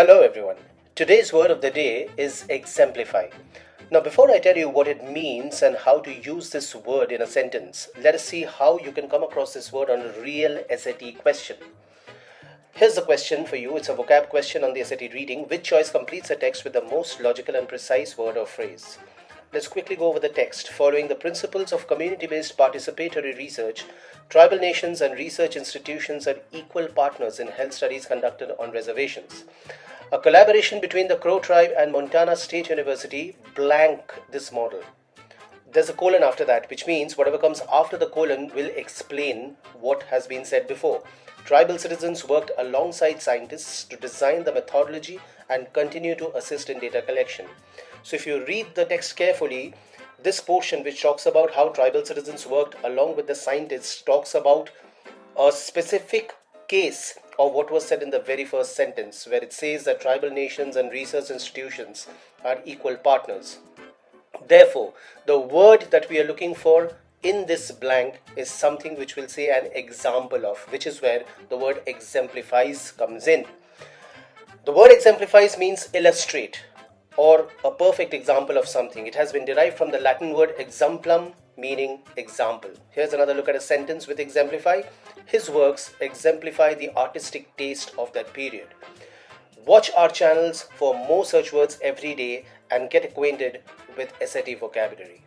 Hello everyone. Today's word of the day is exemplify. Now, before I tell you what it means and how to use this word in a sentence, let us see how you can come across this word on a real SAT question. Here's the question for you. It's a vocab question on the SAT reading. Which choice completes a text with the most logical and precise word or phrase? Let's quickly go over the text. Following the principles of community-based participatory research, tribal nations and research institutions are equal partners in health studies conducted on reservations. A collaboration between the Crow tribe and Montana State University blank this model. There's a colon after that, which means whatever comes after the colon will explain what has been said before. Tribal citizens worked alongside scientists to design the methodology and continue to assist in data collection. So if you read the text carefully, this portion which talks about how tribal citizens worked along with the scientists talks about a specific case of what was said in the very first sentence, where it says that tribal nations and research institutions are equal partners. Therefore, the word that we are looking for in this blank is something which will say an example of, which is where the word exemplifies comes in. The word exemplifies means illustrate or a perfect example of something. It has been derived from the Latin word exemplum, meaning example. Here's another look at a sentence with exemplify. His works exemplify the artistic taste of that period. Watch our channels for more search words every day and get acquainted with SAT vocabulary.